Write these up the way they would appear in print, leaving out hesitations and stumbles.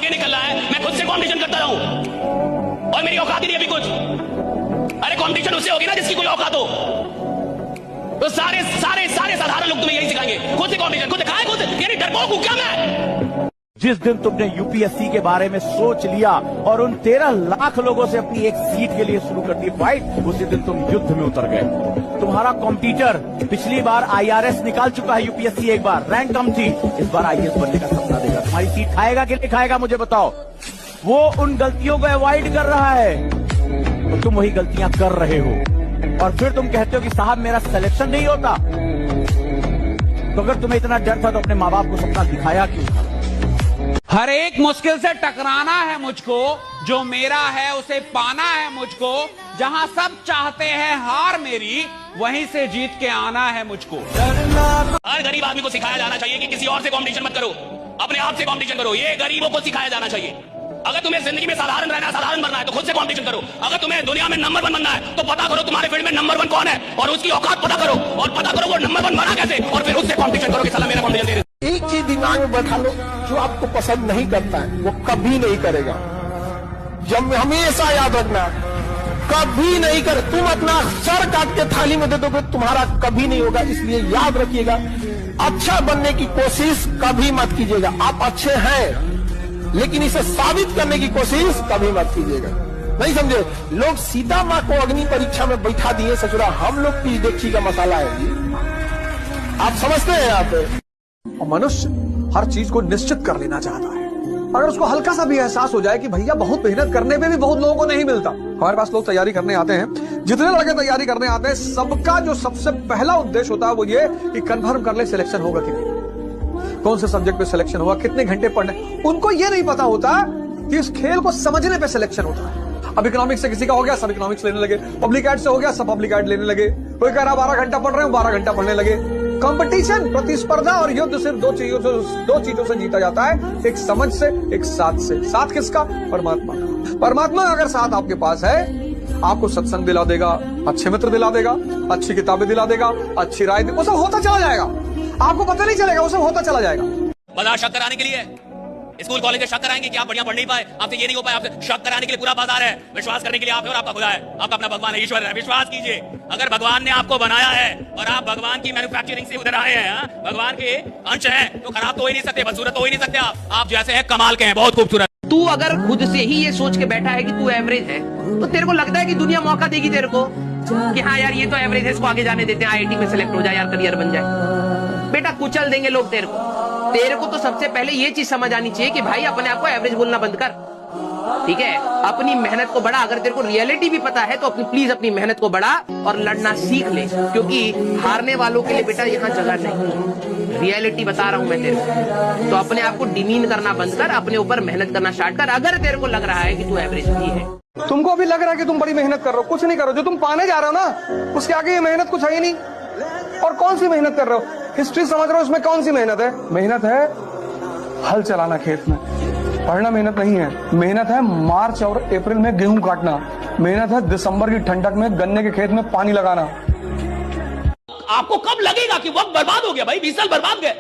आगे निकलना है, मैं खुद से कंपटीशन करता रहूं और मेरी औकात ही नहीं अभी कुछ। अरे कंपटीशन उससे होगी ना जिसकी कोई औकात हो। तो सारे सारे सारे साधारण लोग तुम्हें यही सिखाएंगे, खुद से कंपटीशन, खुद खाए खुद, यानी डरपोक हूं क्या मैं? जिस दिन तुमने यूपीएससी के बारे में सोच लिया और उन 13 लाख लोगों से अपनी एक सीट के लिए शुरू कर दी फाइट, उसी दिन तुम युद्ध में उतर गए। तुम्हारा कॉम्पिटिटर पिछली बार आईआरएस निकाल चुका है, यूपीएससी एक बार रैंक कम थी, इस बार आईएएस बनने का सपना देगा। तुम्हारी सीट खाएगा कि नहीं खाएगा मुझे बताओ। वो उन गलतियों को अवॉइड कर रहा है तो तुम वही गलतियां कर रहे हो, और फिर तुम कहते हो कि साहब मेरा सिलेक्शन नहीं होता। तो अगर तुम्हें इतना डर था तो अपने माँ बाप को सपना दिखाया क्यों था? हर एक मुश्किल से टकराना है मुझको, जो मेरा है उसे पाना है मुझको, जहां सब चाहते हैं हार मेरी, वहीं से जीत के आना है मुझको। हर गरीब आदमी को सिखाया जाना चाहिए कि किसी और से कंपटीशन मत करो, अपने आप से कंपटीशन करो। ये गरीबों को सिखाया जाना चाहिए। अगर तुम्हें जिंदगी में साधारण रहना, साधारण बनना है तो खुद से कंपटीशन करो। अगर तुम्हें दुनिया में नंबर 1 बनना है तो पता करो तुम्हारे फील्ड में नंबर 1 कौन है और उसकी औकात पता करो, और पता करो वो नंबर 1 बना कैसे, और फिर उससे कंपटीशन करो कि साला मेरा कंपटीशन दे। एक चीज दिमाग में बैठा लो, जो आपको पसंद नहीं करता है वो कभी नहीं करेगा। जब हमेशा याद रखना, कभी नहीं कर। तुम अपना सर काट के थाली में दे दोगे, तुम्हारा कभी नहीं होगा। इसलिए याद रखिएगा, अच्छा बनने की कोशिश कभी मत कीजिएगा। आप अच्छे हैं लेकिन इसे साबित करने की कोशिश कभी मत कीजिएगा। नहीं समझे? लोग सीता माँ को अग्नि परीक्षा में बैठा दिए ससुरा, हम लोग की देखी का मसाला है। आप समझते हैं? आप मनुष्य हर चीज को निश्चित कर लेना चाहता है। अगर उसको हल्का सा भी एहसास हो जाए कि भैया बहुत मेहनत करने पे भी बहुत लोगों को नहीं मिलता। हमारे पास लोग तैयारी करने आते हैं, जितने लड़के तैयारी करने आते हैं, सबका जो सबसे पहला उद्देश्य होता है वो ये कि कंफर्म कर ले सिलेक्शन होगा कि नहीं, कौन से सब्जेक्ट पे सिलेक्शन होगा, कितने घंटे पढ़ने। उनको ये नहीं पता होता कि इस खेल को समझने पे सिलेक्शन होता है। अब इकोनॉमिक्स से किसी का हो गया, सब इकोनॉमिक्स लेने लगे। पब्लिक एड से हो गया, सब पब्लिक एड लेने लगे। कोई कह रहा 12 घंटा पढ़ रहे हो, 12 घंटा पढ़ने लगे। कंपटीशन, प्रतिस्पर्धा और युद्ध सिर्फ दो चीजों से जीता जाता है, एक समझ से, एक साथ से। साथ किसका? परमात्मा का। परमात्मा अगर साथ आपके पास है, आपको सत्संग दिला देगा, अच्छे मित्र दिला देगा, अच्छी किताबें दिला देगा, अच्छी राय, वो सब होता चला जाएगा। आपको पता नहीं चलेगा, वो सब होता चला जाएगा। बाजार शक कराने के लिए स्कूल कॉलेज शक कराएंगे कि आप बढ़िया पढ़ नहीं पाए, आपसे ये नहीं हो पाए, आपसे शक कराने के लिए पूरा बाजार है। विश्वास करने के लिए आप है और आपका खुदा है, आपका अपना भगवान है, ईश्वर है। विश्वास कीजिए, अगर भगवान ने आपको बनाया है और आप भगवान की मैन्युफैक्चरिंग से उधर आए हैं, भगवान के अंश हैं, तो खराब तो हो ही नहीं सकते, बदसूरत तो हो ही नहीं सकते। आप जैसे हैं कमाल के हैं, बहुत खूबसूरत। तू अगर खुद से ही ये सोच के बैठा है कि तू एवरेज है, तो तेरे को लगता है कि दुनिया मौका देगी तेरे को कि हाँ यार ये तो एवरेज है, इसको आगे जाने देते हैं, आईआईटी में सिलेक्ट हो जाए यार, करियर बन जाए। बेटा कुचल देंगे लोग तेरे को। तेरे को तो सबसे पहले ये चीज समझ आनी चाहिए कि भाई अपने आप को एवरेज बोलना बंद कर, ठीक है? अपनी मेहनत को बढ़ा। अगर तेरे को रियलिटी भी पता है तो प्लीज अपनी मेहनत को बढ़ा और लड़ना सीख ले, क्योंकि हारने वालों के लिए बेटा यहाँ जगह नहीं। रियलिटी बता रहा हूं मैं तेरे को। तो अपने आप को डिमीन करना बंद कर, अपने ऊपर मेहनत करना स्टार्ट कर। अगर तेरे को लग रहा है कि तू एवरेज भी है, तुमको अभी लग रहा है कि तुम बड़ी मेहनत कर रहे हो, कुछ नहीं करो। जो तुम पाने जा रहे हो ना, उसके आगे ये मेहनत कुछ है ही नहीं। और कौन सी मेहनत कर रहे हो? हिस्ट्री समझ रहे हो, उसमें कौन सी मेहनत है? मेहनत है हल चलाना खेत में, पढ़ना मेहनत नहीं है। मेहनत है मार्च और अप्रैल में गेहूं काटना, मेहनत है दिसंबर की ठंडक में गन्ने के खेत में पानी लगाना। आपको कब लगेगा कि वक्त बर्बाद हो गया? भाई 20 साल बर्बाद गए,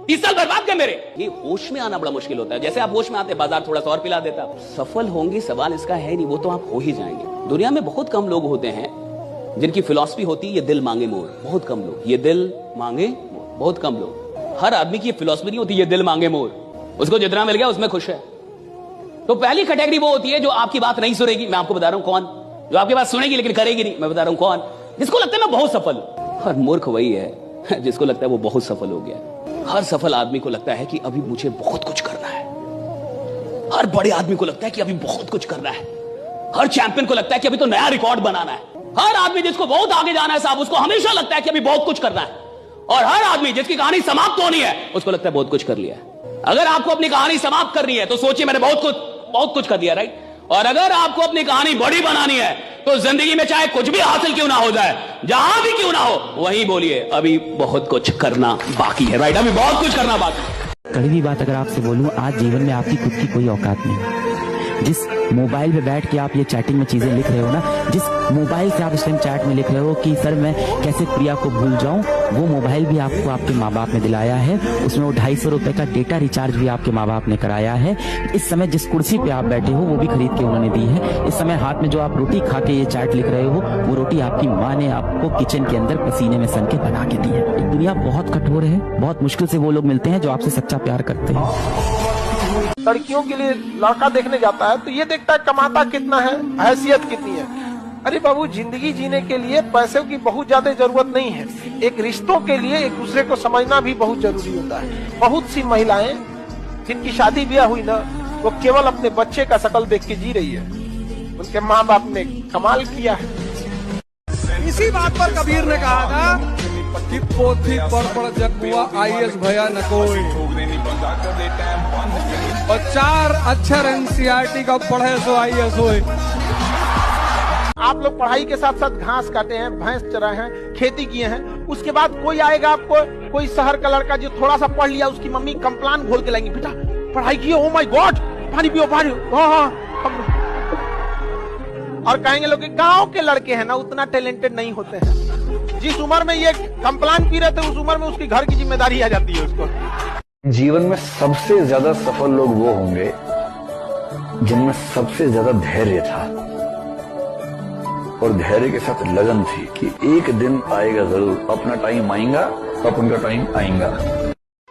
20 साल बर्बाद गए मेरे। ये होश में आना बड़ा मुश्किल होता है। जैसे आप होश में आते, बाजार थोड़ा सा और पिला देता। सफल होंगे सवाल इसका है नहीं, वो तो आप हो ही जाएंगे। दुनिया में बहुत कम लोग होते हैं जिनकी फिलॉसफी होती है ये दिल मांगे मोर। बहुत कम लोग, ये दिल मांगे मोर, बहुत कम लोग। हर आदमी की फिलॉसफी नहीं होती ये दिल मांगे मोर, उसको जितना मिल गया उसमें खुश है। तो पहली कैटेगरी वो होती है जो आपकी बात नहीं सुनेगी। मैं आपको बता रहा हूं कौन, जो आपकी बात सुनेगी लेकिन करेगी नहीं। मैं बता रहा हूं कौन, जिसको लगता है मैं बहुत सफल हूं। और मूर्ख वही है जिसको लगता है वो बहुत सफल हो गया। हर सफल आदमी को लगता है कि अभी मुझे बहुत कुछ करना है। हर बड़े आदमी को लगता है कि अभी बहुत कुछ करना है। हर चैंपियन को लगता है कि अभी तो नया रिकॉर्ड बनाना है। हर आदमी जिसको बहुत आगे जाना है साहब, उसको हमेशा लगता है कि अभी बहुत कुछ करना है। और हर आदमी जिसकी कहानी समाप्त होनी है, उसको लगता है बहुत कुछ कर लिया है। अगर आपको अपनी कहानी समाप्त करनी है तो सोचिए मैंने बहुत कुछ कर दिया, राइट? और अगर आपको अपनी कहानी बड़ी बनानी है तो जिंदगी में चाहे कुछ भी हासिल क्यों ना हो जाए, जहां भी क्यों ना हो, वहीं बोलिए अभी बहुत कुछ करना बाकी है, राइट? अभी बहुत कुछ करना बाकी है। कड़वी बात अगर आपसे बोलूं, आज जीवन में आपकी खुद की कोई औकात नहीं। जिस मोबाइल पे बैठ के आप ये चैटिंग में चीजें लिख रहे हो ना, जिस मोबाइल से आप इस टाइम चैट में लिख रहे हो कि सर मैं कैसे प्रिया को भूल जाऊं, वो मोबाइल भी आपको आपके माँ बाप ने दिलाया है। उसमें वो 250 रुपए का डेटा रिचार्ज भी आपके माँ बाप ने कराया है। इस समय जिस कुर्सी पे आप बैठे हो वो भी खरीद के उन्होंने दी है। इस समय हाथ में जो आप रोटी खा के ये चैट लिख रहे हो, वो रोटी आपकी माँ ने आपको किचन के अंदर पसीने में सन के बना के दी है। तो दुनिया बहुत कठोर है, बहुत मुश्किल से वो लोग मिलते हैं जो आपसे सच्चा प्यार करते हैं। लड़कियों के लिए लड़का देखने जाता है तो ये देखता है कमाता कितना है, हैसियत कितनी है। अरे बाबू, जिंदगी जीने के लिए पैसे की बहुत ज्यादा जरूरत नहीं है। एक रिश्तों के लिए एक दूसरे को समझना भी बहुत जरूरी होता है। बहुत सी महिलाएं जिनकी शादी ब्याह हुई ना, वो केवल अपने बच्चे का शकल देख के जी रही है। उनके माँ बाप ने कमाल किया है। इसी बात पर कबीर ने कहा था कि पोथी पढ़ जग हुआ IAS भया न कोई, और 4 अक्षर NCERT का पढ़े सो IAS होए। आप लोग पढ़ाई के साथ साथ घास काटे हैं, भैंस चराए हैं, खेती किए हैं, उसके बाद कोई आएगा आपको, कोई शहर का लड़का जो थोड़ा सा पढ़ लिया, उसकी मम्मी कंप्लान घोल के लाएंगी, बेटा पढ़ाई किए, ओ माय गॉड पानी पियो पानी। हाँ, और कहेंगे लोग कि गांव के लड़के हैं ना, उतना टैलेंटेड नहीं होते हैं। जिस उम्र में ये कंप्लान पी रहे थे, उस उम्र में उसकी घर की जिम्मेदारी आ जाती है उसको। जीवन में सबसे ज्यादा सफल लोग वो होंगे जिनमें सबसे ज्यादा धैर्य था और धैर्य के साथ लगन थी कि एक दिन आएगा जरूर, अपना टाइम आएगा, अपन का टाइम आएगा।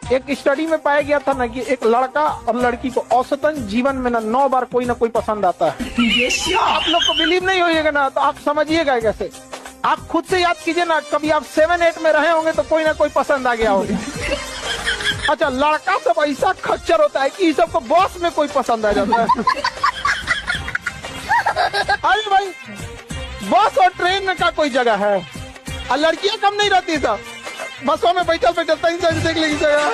एक स्टडी में पाया गया था ना कि एक लड़का और लड़की को औसतन जीवन में ना 9 बार कोई ना कोई पसंद आता है। आप लोग को बिलीव नहीं होइएगा ना, तो आप समझिएगा कैसे। आप खुद से याद कीजिए ना, कभी आप 7-8 में रहे होंगे तो कोई ना कोई पसंद आ गया होगा। अच्छा, लड़का सब ऐसा खच्चर होता है कि सबको बॉस में कोई पसंद आ जाता है। अरे भाई, बस और ट्रेन में का कोई जगह है, और लड़कियां कम नहीं रहती सब, बसों में बैठल देख लेगी जगह,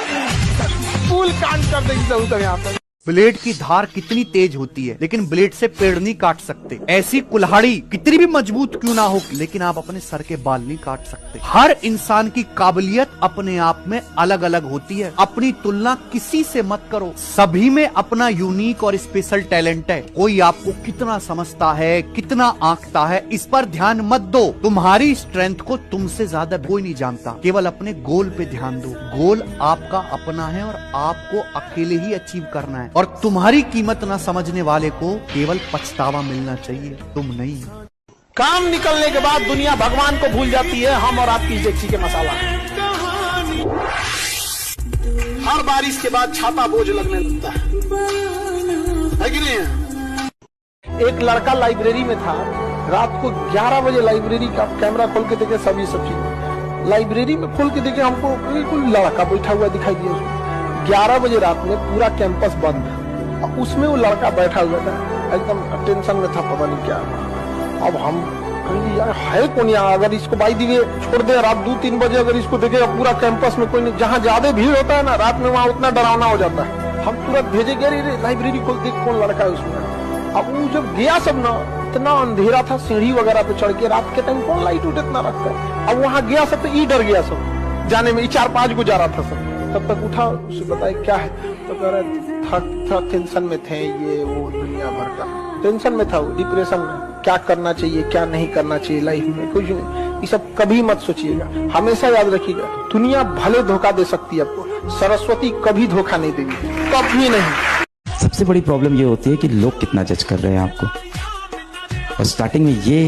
फूल कांड कर देगी सब यहाँ पर। ब्लेड की धार कितनी तेज होती है, लेकिन ब्लेड से पेड़ नहीं काट सकते। ऐसी कुल्हाड़ी कितनी भी मजबूत क्यों ना हो, लेकिन आप अपने सर के बाल नहीं काट सकते। हर इंसान की काबिलियत अपने आप में अलग अलग होती है। अपनी तुलना किसी से मत करो, सभी में अपना यूनिक और स्पेशल टैलेंट है। कोई आपको कितना समझता है, कितना आंकता है, इस पर ध्यान मत दो। तुम्हारी स्ट्रेंथ को तुमसे ज्यादा कोई नहीं जानता। केवल अपने गोल पे ध्यान दो। गोल आपका अपना है और आपको अकेले ही अचीव करना है, और तुम्हारी कीमत ना समझने वाले को केवल पछतावा मिलना चाहिए, तुम नहीं। काम निकलने के बाद दुनिया भगवान को भूल जाती है, हम और आपकी इज्जत के मसाला। हर बारिश के बाद छाता बोझ लगने लगता है कि नहीं। एक लड़का लाइब्रेरी में था, रात को 11 बजे लाइब्रेरी का कैमरा खोल के देखे, सभी सब चीज लाइब्रेरी में खोल के देखे, हमको बिल्कुल लड़का बैठा हुआ दिखाई दिया। 11 बजे रात में पूरा कैंपस बंद, और उसमें वो लड़का बैठा हुआ था, एकदम टेंशन में था, पता नहीं क्या। अब हम कहेंगे यार है कौन यहाँ, अगर इसको बाई दी छोड़ दे रात 2-3 बजे, अगर इसको देखे पूरा कैंपस में कोई नहीं, जहाँ ज्यादा भीड़ होता है ना रात में, वहाँ उतना डरावना हो जाता है। हम तुरंत भेजे गए लाइब्रेरी खोल, देख कौन लड़का है उसमें। अब वो जब गया सब ना, इतना अंधेरा था, सीढ़ी वगैरह पे चढ़ के, रात के टाइम कौन लाइट उठ इतना रखता है। अब वहाँ गया सब तो डर गया सब जाने में, 4-5 को जा रहा था सब। तब तक उठा, उसे बताया क्या है, तो कह रहे था टेंशन में थे, ये वो दुनिया भर का टेंशन में था, वो डिप्रेशन में, क्या करना चाहिए क्या नहीं करना चाहिए लाइफ में, कुछ नहीं। ये सब कभी मत सोचिएगा, हमेशा याद रखिएगा, दुनिया भले धोखा दे सकती है आपको, सरस्वती कभी धोखा नहीं देगी, कभी नहीं। सबसे बड़ी प्रॉब्लम ये होती है कि लोग कितना जज कर रहे हैं आपको, और स्टार्टिंग में ये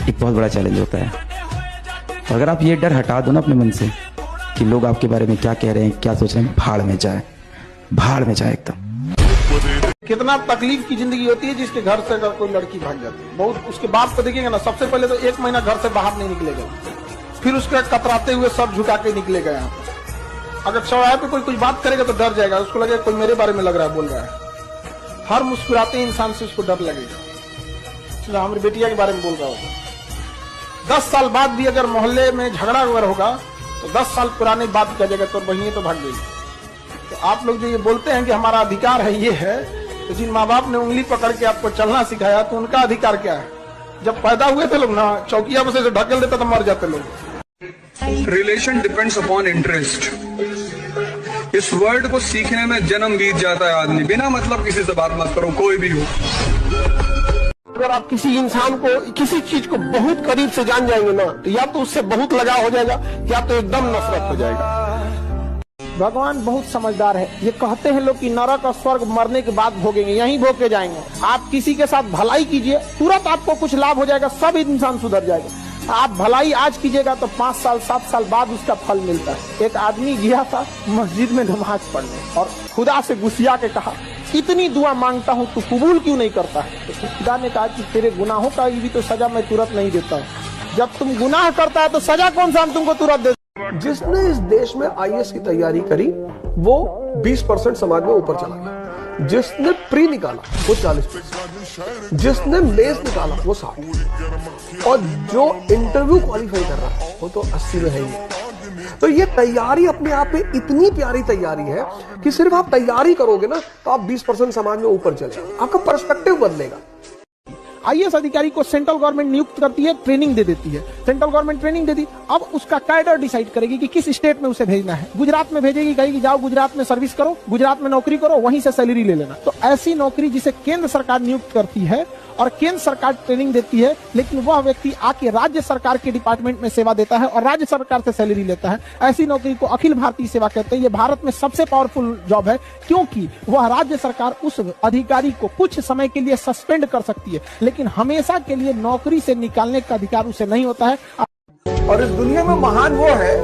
एक बहुत बड़ा चैलेंज होता है। तो अगर आप ये डर हटा दो ना अपने मन से कि लोग आपके बारे में क्या कह रहे हैं, क्या सोच रहे हैं, भाड़ में जाए एकदम। कितना तकलीफ की जिंदगी होती है जिसके घर से अगर कोई लड़की भाग जाती है। बहुत उसके बाप को देखिएगा ना, सबसे पहले तो 1 महीना घर से बाहर नहीं निकलेगा, फिर उसके कतराते हुए सब झुका के निकलेगा यहाँ पे। अगर चौराहे पे कोई कुछ बात करेगा तो डर जाएगा, उसको लगेगा कोई मेरे बारे में लग रहा है, बोल रहा है। हर मुस्कुराते इंसान से उसको डर लगेगा, हमारी बेटिया के बारे में बोल रहा होगा। 10 साल बाद भी अगर मोहल्ले में झगड़ा वगैरह होगा तो 10 साल पुरानी बात कह जाएगा, तो बहिनी तो भाग गई। तो आप लोग जो ये बोलते हैं कि हमारा अधिकार है, ये है, तो जिन माँ बाप ने उंगली पकड़ के आपको चलना सिखाया, तो उनका अधिकार क्या है। जब पैदा हुए थे लोग ना, चौकिया में से ढकेल देता तो मर जाते लोग। Relation depends upon interest. इस वर्ड को सीखने में जन्म बीत जाता है आदमी। बिना मतलब किसी से बात मत करो, कोई भी हो। अगर आप किसी इंसान को, किसी चीज को बहुत करीब से जान जाएंगे ना, तो या तो उससे बहुत लगाव हो जाएगा या तो एकदम नफरत हो जाएगा। भगवान बहुत समझदार है। ये कहते हैं लोग कि नरक और स्वर्ग मरने के बाद भोगेंगे, यहीं भोग के जाएंगे। आप किसी के साथ भलाई कीजिए, तुरंत आपको कुछ लाभ हो जाएगा, सब इंसान सुधर जाएगा। आप भलाई आज कीजिएगा तो 5 साल 7 साल बाद उसका फल मिलता है। एक आदमी गया था मस्जिद में नमाज पढ़ने और खुदा से गुस्सिया के कहा, इतनी दुआ मांगता हूँ तू कबूल क्यों नहीं करता है? तो खुदा ने कहा कि तेरे गुनाहों का भी तो सजा मैं तुरंत नहीं देता हूँ। जब तुम गुनाह करता है तो सजा कौन सा हम तुमको तुरंत दे? जिसने इस देश में IAS की तैयारी करी वो 20% समाज में ऊपर चला गया। जिसने प्री निकाला वो 40%, जिसने मेंस निकाला वो 60%, और जो इंटरव्यू क्वालिफाई कर रहा है वो तो 80 में है ही। तो ये तैयारी अपने आप में इतनी प्यारी तैयारी है कि सिर्फ आप तैयारी करोगे ना तो आप 20% समाज में ऊपर चले, आपका पर्सपेक्टिव बदलेगा। IAS अधिकारी को सेंट्रल गवर्नमेंट नियुक्त करती है, ट्रेनिंग दे देती है। सेंट्रल गवर्नमेंट ट्रेनिंग दे दी, अब उसका कैडर डिसाइड करेगी कि किस स्टेट में उसे भेजना है। गुजरात में भेजेगी, कहेगी जाओ गुजरात में सर्विस करो, गुजरात में नौकरी करो, वहीं से सैलरी ले लेना। तो ऐसी नौकरी जिसे केंद्र सरकार नियुक्त करती है और केंद्र सरकार ट्रेनिंग देती है, लेकिन वह व्यक्ति आके राज्य सरकार के डिपार्टमेंट में सेवा देता है और राज्य सरकार से सैलरी लेता है, ऐसी नौकरी को अखिल भारतीय सेवा कहते हैं। ये भारत में सबसे पावरफुल जॉब है, क्योंकि वह राज्य सरकार उस अधिकारी को कुछ समय के लिए सस्पेंड कर सकती है, लेकिन हमेशा के लिए नौकरी से निकालने का अधिकार उसे नहीं होता है। और इस दुनिया में महान वो है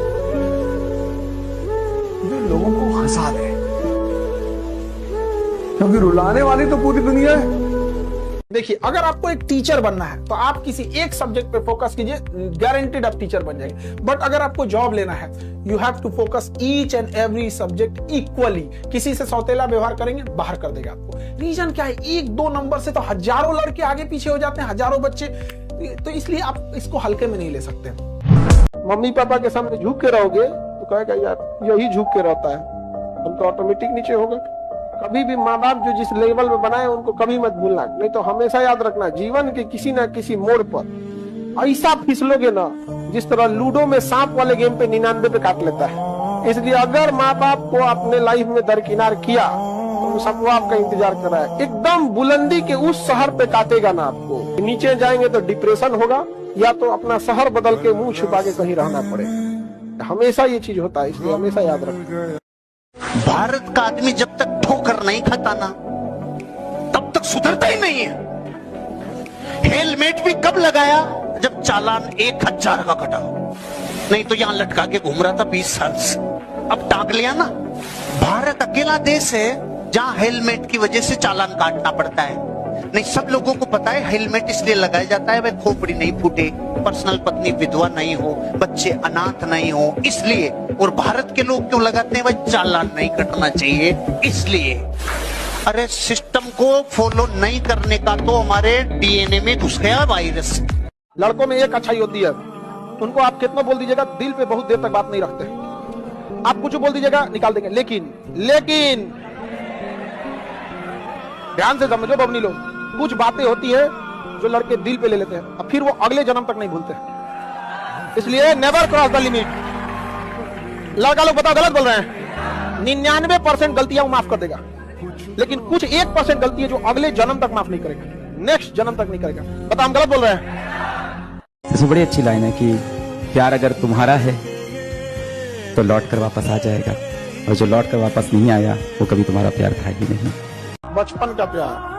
जो लोगों को हंसा दे, क्योंकि रुलाने वाली तो पूरी दुनिया है। देखिए, अगर आपको एक टीचर बनना है तो आप किसी एक सब्जेक्ट पे फोकस कीजिए, गारंटीड आप टीचर बन जाएंगे। बट अगर आपको जॉब लेना है, you have to focus each and every subject equally. किसी से सौतेला व्यवहार करेंगे, बाहर कर देगा आपको। रीजन क्या है? 1-2 नंबर से तो हजारों लड़के आगे पीछे हो जाते हैं, हजारों बच्चे। तो इसलिए आप इसको हल्के में नहीं ले सकते। मम्मी पापा के सामने झुक के रहोगे तो कहेगा यार यही झुक के रहता है, हम तो ऑटोमेटिक नीचे होगा। कभी भी माँ बाप जो जिस लेवल में बनाए उनको कभी मत भूलना, नहीं तो हमेशा याद रखना जीवन के किसी न किसी मोड़ पर ऐसा फिसलोगे ना, जिस तरह लूडो में सांप वाले गेम पे 99 पे काट लेता है। इसलिए अगर माँ बाप को अपने लाइफ में दरकिनार किया तो सबको आपका इंतजार कर रहा है। एकदम बुलंदी के उस शहर पे काटेगा ना आपको, नीचे जाएंगे तो डिप्रेशन होगा, या तो अपना शहर बदल के मुंह छुपा के कहीं रहना पड़ेगा। हमेशा ये चीज होता है, इसलिए हमेशा याद रखना। भारत का आदमी जब तक ठोकर नहीं खाता ना तब तक सुधरता ही नहीं है। हेलमेट भी कब लगाया? जब चालान 1000 का कटा, नहीं तो यहां लटका के घूम रहा था 20 साल से, अब टांग लिया ना। भारत अकेला देश है जहां हेलमेट की वजह से चालान काटना पड़ता है। नहीं, सब लोगों को पता है हेलमेट इसलिए लगाया जाता है भाई खोपड़ी नहीं फूटे, पर्सनल पत्नी विधवा नहीं हो, बच्चे अनाथ नहीं हो, इसलिए। और भारत के लोग क्यों लगाते हैं भाई? चालान नहीं कटना चाहिए इसलिए। अरे सिस्टम को फॉलो नहीं करने का तो हमारे DNA में घुस गया वायरस। लड़कों में एक अच्छाई होती है, उनको आप कितना बोल दीजिएगा दिल पे बहुत देर तक बात नहीं रखते। आप कुछ बोल दीजिएगा निकाल देंगे, लेकिन ध्यान से समझो बबनी लोग, कुछ बातें होती है जो लड़के दिल पे ले लेते हैं और फिर वो अगले जन्म तक नहीं भूलते। इसलिए नेवर क्रॉस द लिमिट। लड़का लोग बताओ गलत बोल रहे हैं। 99% गलतियां वो माफ कर देगा, लेकिन कुछ 1% गलती है जो अगले जन्म तक माफ नहीं करेगा, नेक्स्ट जन्म तक नहीं करेगा। बताओ हम गलत बोल रहे हैं? इसमें बड़ी अच्छी लाइन है कि प्यार अगर तुम्हारा है तो लौट कर वापस आ जाएगा, और जो लौट कर वापस नहीं आया वो कभी तुम्हारा प्यार था ही नहीं। बचपन का प्यार,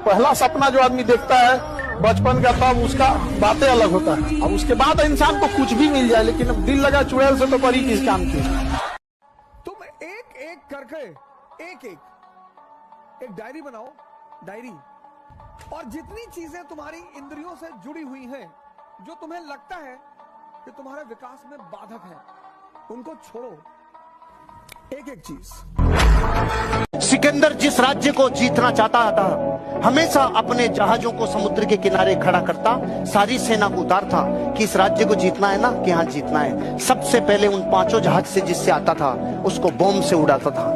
पहला सपना जो आदमी देखता है बचपन का, तब उसका बातें अलग होता है। अब उसके बाद इंसान को कुछ भी मिल जाए, लेकिन अब दिल लगा चुड़ैल से तो बड़ी किस काम की। तुम एक एक करके एक डायरी बनाओ, डायरी, और जितनी चीजें तुम्हारी इंद्रियों से जुड़ी हुई हैं, जो तुम्हें लगता है कि तुम्हारे विकास में बाधक है, उनको छोड़ो। एक एक चीज। सिकंदर जिस राज्य को जीतना चाहता था, हमेशा अपने जहाजों को समुद्र के किनारे खड़ा करता, सारी सेना को उतारता कि इस राज्य को जीतना है ना, कि हाँ जीतना है। सबसे पहले उन 5 जहाज से जिससे आता था उसको बॉम्ब से उड़ाता था।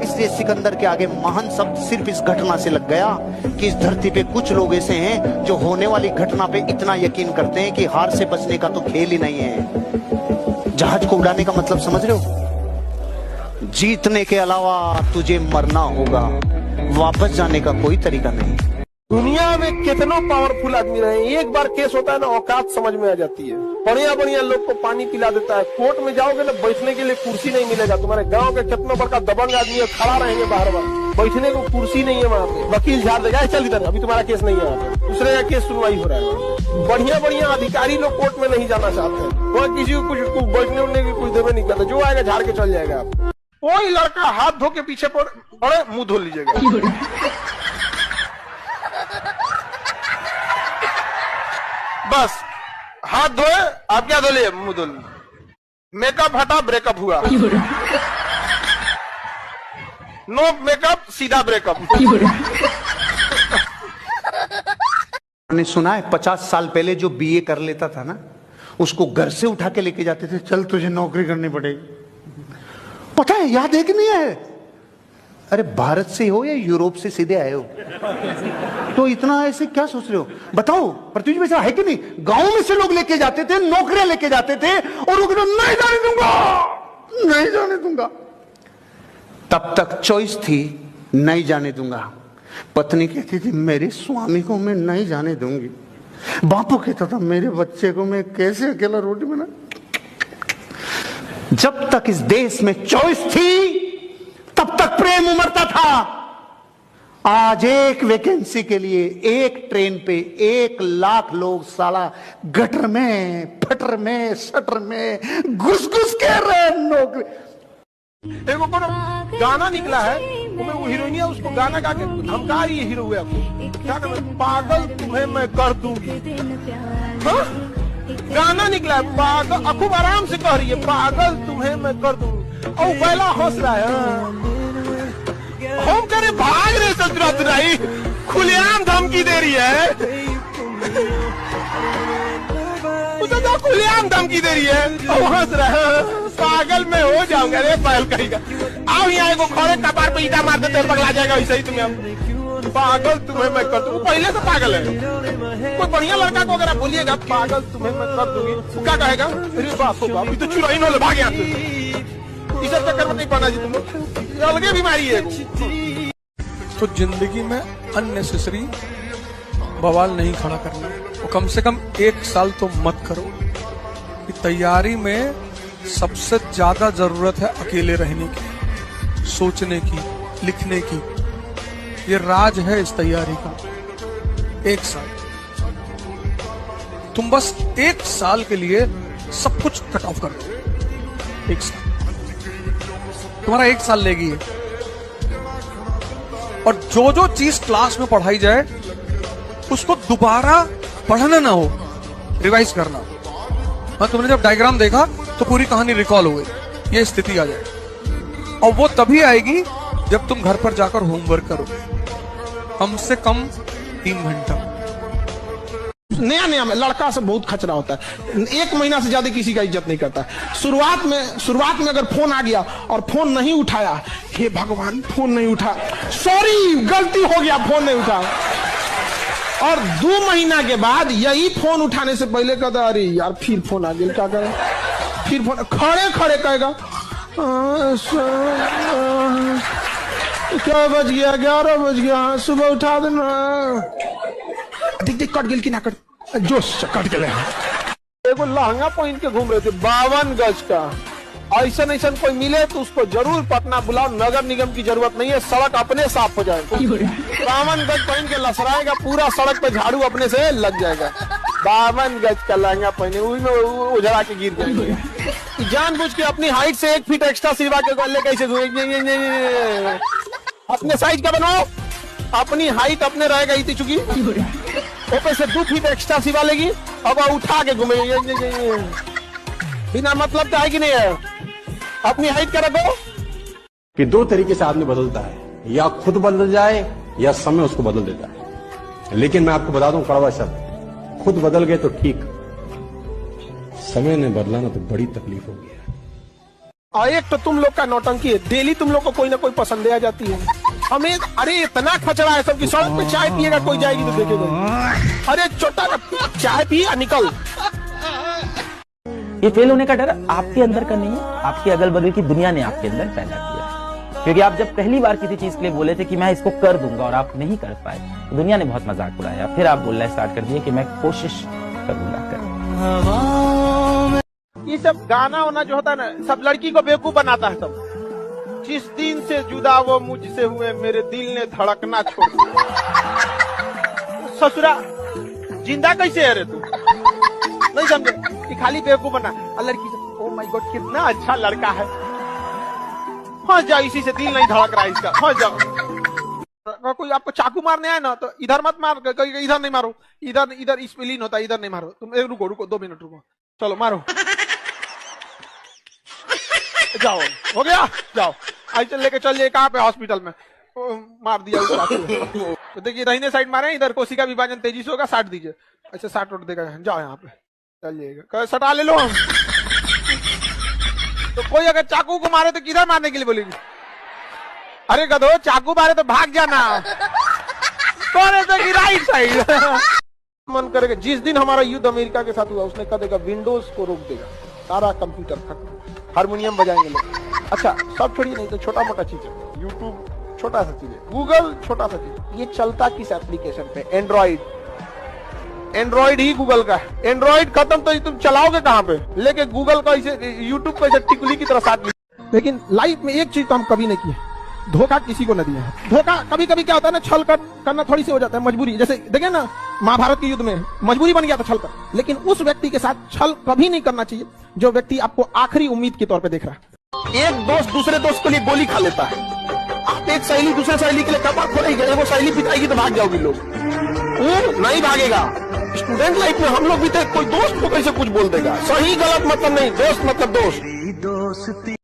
इसलिए सिकंदर के आगे महान शब्द सिर्फ इस घटना से लग गया कि इस धरती पे कुछ लोग ऐसे हैं जो होने वाली घटना पे इतना यकीन करते हैं कि हार से बचने का तो खेल ही नहीं है। जहाज को उड़ाने का मतलब समझ रहे हो? जीतने के अलावा तुझे मरना होगा, वापस जाने का कोई तरीका नहीं। दुनिया में कितनों पावरफुल आदमी रहे, एक बार केस होता है ना, औकात समझ में आ जाती है। बढ़िया बढ़िया लोग को पानी पिला देता है। कोर्ट में जाओगे ना, बैठने के लिए कुर्सी नहीं मिलेगा। तुम्हारे गांव के कितना बड़का दबंग आदमी है, खड़ा रहेंगे बाहर बार, बैठने को कुर्सी नहीं है वहाँ पे। वकील झाड़ देगा, चल इधर, अभी तुम्हारा केस नहीं है, दूसरे का केस सुनवाई हो रहा है। बढ़िया बढ़िया अधिकारी लोग कोर्ट में नहीं जाना चाहते हैं, वहाँ किसी को कुछ बैठने उठने की कुछ देवे नहीं करता, जो आएगा झाड़ के चल जाएगा। आप कोई लड़का हाथ धो के पीछे पड़े, मुंह धो लीजिएगा। बस हाथ धोए, आप क्या धो लिए, मुंह धो लिए। मेकअप हटा, ब्रेकअप हुआ। नो मेकअप, सीधा ब्रेकअप। मैंने सुना है 50 साल पहले जो बीए कर लेता था ना, उसको घर से उठा के लेके जाते थे, चल तुझे नौकरी करनी पड़ेगी। पता है, याद है कि नहीं है? अरे भारत से हो या यूरोप से सीधे आए हो, तो इतना ऐसे क्या सोच रहे हो? बताओ पृथ्वी में ऐसा है कि नहीं? गांव में से लोग लेके जाते थे, नौकरियां लेके जाते थे, और वो कहते नहीं जाने दूंगा, नहीं जाने दूंगा। तब तक चॉइस थी, नहीं जाने दूंगा। पत्नी कहती थी मेरे स्वामी को मैं नहीं जाने दूंगी। बापू कहता था मेरे बच्चे को मैं कैसे अकेला रोटी बना। जब तक इस देश में चॉइस थी, तब तक प्रेम उमड़ता था। आज एक वैकेंसी के लिए एक ट्रेन पे 1 लाख लोग साला गटर में, फटर में, शटर में घुस घुस के रहे नौकरी। देखो गाना निकला है, वो हीरोइन है, उसको गाना गा के धमका रही है हीरो हुआ को, क्या कर, पागल तुम्हें मैं कर दूंगी। हाँ? गाना निकला है, पागल, खूब आराम से कह रही है, पागल तुम्हें मैं कर दूंगी, और पहला हौस रहा है। हम करे भाग रहे ससुराई, खुलेआम धमकी दे रही है, उसे तो खुलेआम धमकी दे रही है, और हंस रहा है, पागल मैं हो जाऊंगा रे पायल कहेगा। आओ यहाँ को खड़े कपार पे ईटा मार देते पगला जाएगा, वैसे ही तुम्हें पागल तुम्हें मैं कर दूंगी। पहले से पागल है। कोई बढ़िया लड़का को अगर आप बोलिएगा पागल तुम्हें मैं कर दूंगी, वो क्या कहेगा, अरे बाप रे बाप, ये तो चुराई नो भाग यहाँ से, इस चक्कर में नहीं पाना जी, तुम अलगे बीमारी है। तो जिंदगी में अननेसेसरी बवाल नहीं खड़ा करना, वो कम से कम 1 साल तो मत करो। कि तैयारी में सबसे ज्यादा जरूरत है अकेले रहने की, सोचने की, लिखने की। ये राज है इस तैयारी का। 1 साल तुम बस 1 साल के लिए सब कुछ कट ऑफ कर दो। 1 साल तुम्हारा 1 साल लेगी, और जो जो चीज क्लास में पढ़ाई जाए उसको दोबारा पढ़ना ना हो, रिवाइज करना। तुमने जब डायग्राम देखा तो पूरी कहानी रिकॉल हो गई, ये स्थिति आ जाए। और वो तभी आएगी जब तुम घर पर जाकर होमवर्क करो, कम से कम 3 घंटा। नया नया में लड़का से बहुत खचरा होता है, 1 महीना से ज्यादा किसी का इज्जत नहीं करता। शुरुआत में अगर फोन आ गया और फोन नहीं उठाया, हे भगवान फोन नहीं उठा, सॉरी गलती हो गया, फोन नहीं उठा। और 2 महीना के बाद यही फोन उठाने से पहले कहता अरे यार फिर फोन आ गया, क्या करें, फिर फोन खड़े खड़े कहेगा क्या बज गया, 11 बज गया, सुबह उठा देना। देख देख कट गिल की ना कट, जोश कट गए। एगो लहंगा पहन के घूम रहे थे 52 गज का। ऐसा ऐसा कोई मिले तो उसको जरूर पटना बुलाओ, नगर निगम की जरूरत नहीं है, सड़क अपने साफ हो जाएगा। 52 गज पहन के लसराएगा, पूरा सड़क पे झाड़ू अपने से लग जाएगा। 52 गज का लहंगा पहने, उसमें उजड़ा के गिर जाएगा। जानबूझ के अपनी हाइट से 1 फीट एक्स्ट्रा सिलवा के गले कैसे अपने साइज का बनाओ, अपनी हाइट अपने रहेगा इतनी चुकी, ऊपर से 2 फीट एक्स्ट्रा सिवा लेगी, अब उठा के घूमेगी बिना मतलब का है कि नहीं है। अपनी हाइट का रखो। कि 2 तरीके से आदमी बदलता है, या खुद बदल जाए या समय उसको बदल देता है। लेकिन मैं आपको बता दूं कड़वा शब्द, खुद बदल गए तो ठीक, समय ने बदलाना तो बड़ी तकलीफ होगी। और एक तो तुम लोग का नौटंकी है, डेली तुम लोग को कोई ना कोई पसंद आ जाती है। हमें अरे इतना खचड़ा है सब की, सड़क पे चाय पिएगा कोई जाएगी तो देखेगा, अरे छोटा चाय पी निकल। ये फेल होने का डर आपके अंदर का नहीं है, आपके अगल बगल की दुनिया ने आपके अंदर पैदा किया है। क्योंकि आप जब पहली बार किसी चीज के लिए बोले थे कि मैं इसको कर दूंगा और आप नहीं कर पाए, तो दुनिया ने बहुत मजाक उड़ाया। फिर आप बोलना स्टार्ट कर दिए कि मैं कोशिश करूंगा। ये सब गाना वाना जो होता है ना, सब लड़की को बेवकूफ बनाता है सब। जिस दिन से जुदा वो मुझसे हुए, मेरे दिल ने धड़कना छोड़ दिया। ससुरा जिंदा कैसे है रे तू? नहीं समझे कि खाली बेवकूफ बना। और लड़की से, ओ माय गॉड कितना अच्छा लड़का है, फंस जाओ, इसी से दिल नहीं धड़क रहा है इसका, फंस जाओ। कोई आपको चाकू मारने आए ना तो इधर मत मार, इधर नहीं मारो, इधर इधर स्पेलिन होता है, इधर नहीं मारो। तुम रुको रुको 2 मिनट रुको, चलो मारो, जाओ हो गया, जाओ आज लेके चल जाइए कहाँ पे, हॉस्पिटल में। मार दिया उस चाकू। तो देखिए दाहिने साइड मारे, इधर कोशिका विभाजन तेजी से होगा, 60 दीजिए। अच्छा 60 उठ देगा, जाओ यहाँ पे चल जाइएगा, सटा ले लो हम। तो कोई अगर चाकू को मारे तो किधर मारने के लिए बोलेगी? अरे गधो, चाकू मारे तो भाग जाना, कौन ऐसा कि राइट साइड। मन करेगा जिस दिन हमारा युद्ध अमेरिका के साथ हुआ, उसने कह देगा विंडोज को रोक देगा, सारा कंप्यूटर खत्म, हारमोनियम बजाएंगे लोग। अच्छा सब छोड़िए, नहीं तो छोटा मोटा चीज है, यूट्यूब छोटा सा चीज है, गूगल छोटा सा चीज। ये चलता किस एप्लीकेशन पे? एंड्रॉइड। एंड्रॉइड ही गूगल का है। एंड्रॉइड खत्म तो तुम चलाओगे कहाँ पे? लेके गूगल का इसे, यूट्यूब को इसे टिकुली की तरह साथ। लेकिन लाइफ में एक चीज तो हम कभी नहीं किए, धोखा किसी को न दिया है। धोखा कभी कभी क्या होता है ना, छल करना थोड़ी सी हो जाता है, मजबूरी। जैसे देखिए ना महाभारत के युद्ध में मजबूरी बन गया था छल कर, लेकिन उस व्यक्ति के साथ छल कभी नहीं करना चाहिए जो व्यक्ति आपको आखिरी उम्मीद के तौर पे देख रहा है। एक दोस्त दूसरे दोस्त के लिए गोली खा लेता है, आप एक सहेली दूसरे सहेली के लिए कपड़ा खोलेगी, वो सहेली पिटाएगी तो भाग जाओगी लोग, वो नहीं भागेगा। स्टूडेंट लाइफ में हम लोग भी थे, कोई दोस्त को कैसे कुछ बोल देगा, सही गलत मतलब नहीं, दोस्त मतलब दोस्त।